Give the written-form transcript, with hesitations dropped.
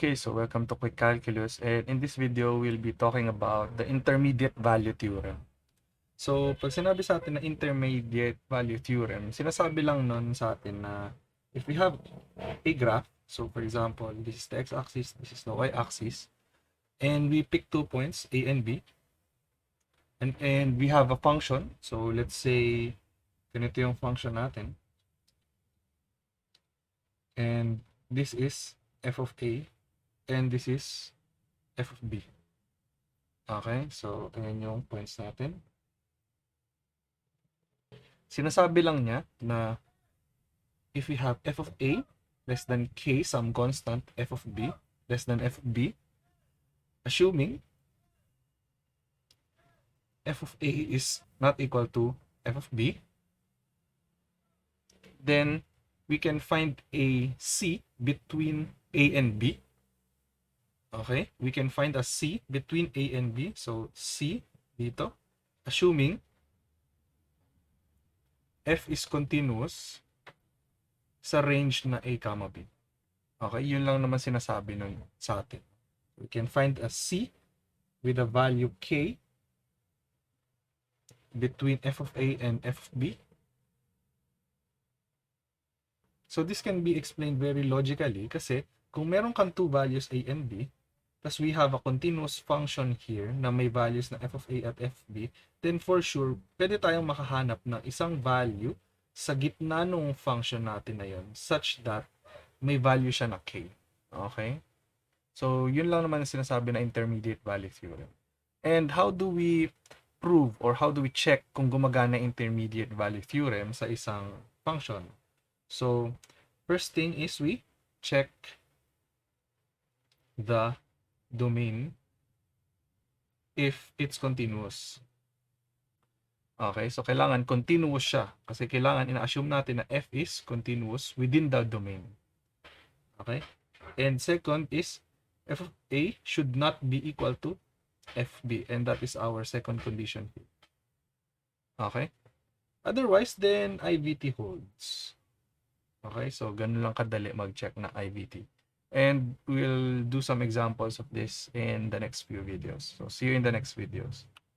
Okay, so welcome to Quick Calculus, and in this video, we'll be talking about the Intermediate Value Theorem. So, pag sinabi sa atin na Intermediate Value Theorem, sinasabi lang nun sa atin na if we have a graph, so for example, this is the x-axis, this is the y-axis, and we pick 2 points, A and B, and we have a function, so let's say, ganito yung function natin, and this is f of A, and this is f of B. Okay, so ayan yung points natin. Sinasabi lang niya na if we have f of A less than k some constant f of B less than f of B, assuming f of A is not equal to f of B, then we can find a C between A and B. Okay, we can find a C between A and B. So, C dito, assuming F is continuous sa range na A, B. Okay, yun lang naman sinasabi nun sa atin. We can find a C with a value K between F of A and F of B. So, this can be explained very logically kasi kung meron kang two values A and B, plus we have a continuous function here na may values na f of A at f of B, then for sure, pwede tayong makahanap ng isang value sa gitna ng function natin na yun, such that may value siya na k. Okay? So, yun lang naman ang sinasabi na intermediate value theorem. And how do we prove or how do we check kung gumagana intermediate value theorem sa isang function? So, first thing is we check the domain if it's continuous. Okay, so kailangan continuous siya kasi kailangan ina-assume natin na f is continuous within the domain. Okay? And second is f of A should not be equal to fb, and that is our second condition here. Okay? Otherwise, then IVT holds. Okay, so ganun lang kadali mag-check na IVT. And we'll do some examples of this in the next few videos. So see you in the next videos.